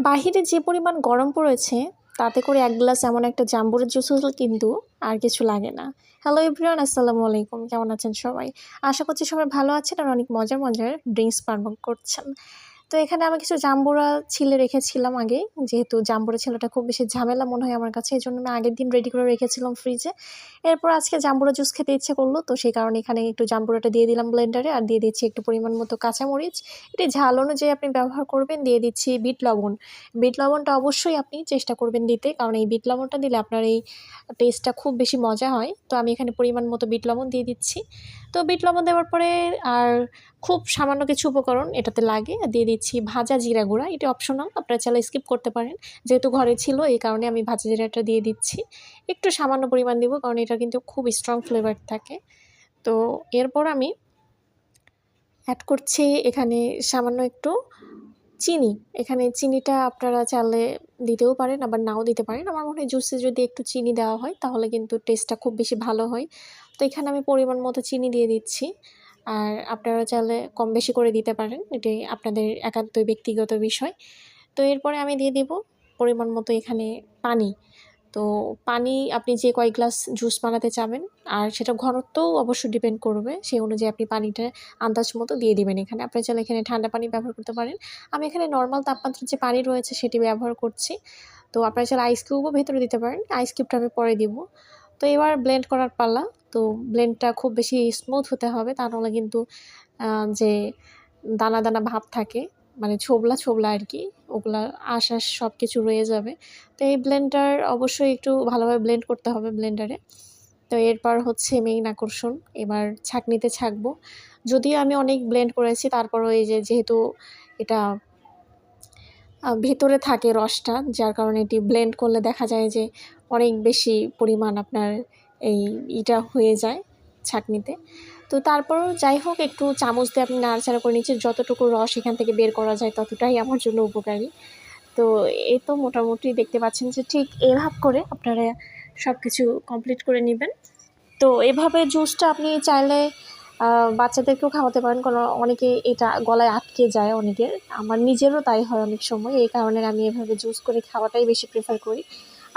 বাহিরে যে পরিমাণ গরম পড়েছে তাতে করে এক গ্লাস এমন একটা জাম্বুরের জুস হলে কিন্তু আর কিছু লাগে না। হ্যালো এভরিওয়ান, আসসালামু আলাইকুম। কেমন আছেন সবাই? আশা করছি সবাই ভালো আছেন আর অনেক মজার মজার ড্রিঙ্কস পান করছেন। তো এখানে আমি কিছু জাম্বুরা ছিলে রেখেছিলাম আগে, যেহেতু জাম্বুরা ছিলাটা খুব বেশি ঝামেলা মনে হয় আমার কাছে, এই জন্য আমি আগের দিন রেডি করে রেখেছিলাম ফ্রিজে। এরপর আজকে জাম্বুরা জুস খেতে ইচ্ছে করলো, তো সেই কারণে এখানে একটু জাম্বুরাটা দিয়ে দিলাম ব্লেন্ডারে, আর দিয়ে দিচ্ছি একটু পরিমাণ মতো কাঁচামরিচ। এটি ঝাল অনুযায়ী আপনি ব্যবহার করবেন। দিয়ে দিচ্ছি বিট লবণ। বিট লবণটা অবশ্যই আপনি চেষ্টা করবেন দিতে, কারণ এই বিট লবণটা দিলে আপনার এই টেস্টটা খুব বেশি মজা হয়। তো আমি এখানে পরিমাণ মতো বিট লবণ দিয়ে দিচ্ছি। তো বিট লবণ দেওয়ার পরে আর খুব সামান্য কিছু উপকরণ এটাতে লাগে, দিয়ে দিচ্ছি ভাজা জিরা গুঁড়া। এটা অপশনাল, আপনারা চাইলে স্কিপ করতে পারেন। যেহেতু ঘরে ছিল এই কারণে আমি ভাজা জিরাটা দিয়ে দিচ্ছি। একটু সামান্য পরিমাণ দিব, কারণ এটা কিন্তু খুব স্ট্রং ফ্লেভার থাকে। তো এরপর আমি অ্যাড করছি এখানে সামান্য একটু চিনি। এখানে চিনিটা আপনারা চাইলে দিতেও পারেন, আবার নাও দিতে পারেন। আমার মনে হয় জুসে যদি একটু চিনি দেওয়া হয় তাহলে কিন্তু টেস্টটা খুব বেশি ভালো হয়। তো এখানে আমি পরিমাণ মতো চিনি দিয়ে দিচ্ছি। আর আপনারা চাইলে কম বেশি করে দিতে পারেন, এটাই আপনাদের একান্তই ব্যক্তিগত বিষয়। তো এরপরে আমি দিয়ে দিব পরিমাণ মতো এখানে পানি। তো পানি আপনি যে কয় গ্লাস জুস বানাতে চাবেন, আর সেটা ঘনত্বও অবশ্যই ডিপেন্ড করবে, সেই অনুযায়ী আপনি পানিটা আন্দাজ মতো দিয়ে দিবেন। এখানে আপনি চাইলে এখানে ঠান্ডা পানি ব্যবহার করতে পারেন। আমি এখানে নর্মাল তাপমাত্রার যে পানি রয়েছে সেটি ব্যবহার করছি। তো আপনারা চাইলে আইস কিউবও ভেতরে দিতে পারেন, আইস কিউবটা আমি পরে দিব। তো এবার ব্লেন্ড করার পালা। তো ব্লেন্ডটা খুব বেশি স্মুথ হতে হবে, তা নাহলে কিন্তু যে দানা দানা ভাব থাকে, মানে ছোবলা ছোবলা আর কি, ওগুলা আশ সব কিছু রয়ে যাবে। তো এই ব্লেন্ডার অবশ্যই একটু ভালোভাবে ব্লেন্ড করতে হবে ব্লেন্ডারে। তো এরপর হচ্ছে মেইন আকর্ষণ, এবার ছাঁকনিতে ছাঁকবো। যদিও আমি অনেক ব্লেন্ড করেছি, তারপরও এই যেহেতু এটা ভেতরে থাকে রসটা, যার কারণে এটি ব্লেন্ড করলে দেখা যায় যে অনেক বেশি পরিমাণ আপনার এটা হয়ে যায় ছাঁকনিতে। তো তারপরও যাই হোক, একটু চামচ দিয়ে আপনি নাড়াচাড়া করে নিচ্ছেন, যতটুকু রস এখান থেকে বের করা যায় ততটাই আমার জন্য উপকারী। তো এই তো মোটামুটি দেখতে পাচ্ছেন যে ঠিক এভাবে করে আপনারা সব কিছু কমপ্লিট করে নেবেন। তো এভাবে জুসটা আপনি চাইলে বাচ্চাদেরকেও খাওয়াতে পারেন, কারণ অনেকে এটা গলায় আটকে যায় অনেকের। আমার নিজেরও তাই হয় অনেক সময়, এই কারণে আমি এভাবে জুস করে খাওয়াটাই বেশি প্রেফার করি।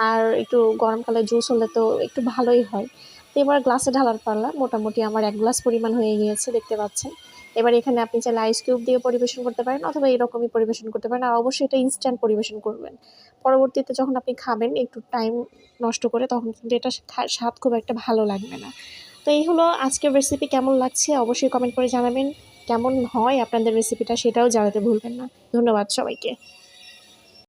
আর একটু গরমকালে জুস হলে তো একটু ভালোই হয়। তো এবার গ্লাসে ঢালার পালা। মোটামুটি আমার 1 গ্লাস পরিমাণ হয়ে গিয়েছে, দেখতে পাচ্ছেন। এবার এখানে আপনি চাইলে আইস কিউব দিয়ে পরিবেশন করতে পারেন, অথবা এরকমই পরিবেশন করতে পারেন। আর অবশ্যই এটা ইনস্ট্যান্ট পরিবেশন করবেন। পরবর্তীতে যখন আপনি খাবেন একটু টাইম নষ্ট করে, তখন কিন্তু এটা স্বাদ খুব একটা ভালো লাগবে না। তো এই হলো আজকের রেসিপি। কেমন লাগছে অবশ্যই কমেন্ট করে জানাবেন। কেমন হয় আপনাদের রেসিপিটা সেটাও জানাতে ভুলবেন না। ধন্যবাদ সবাইকে।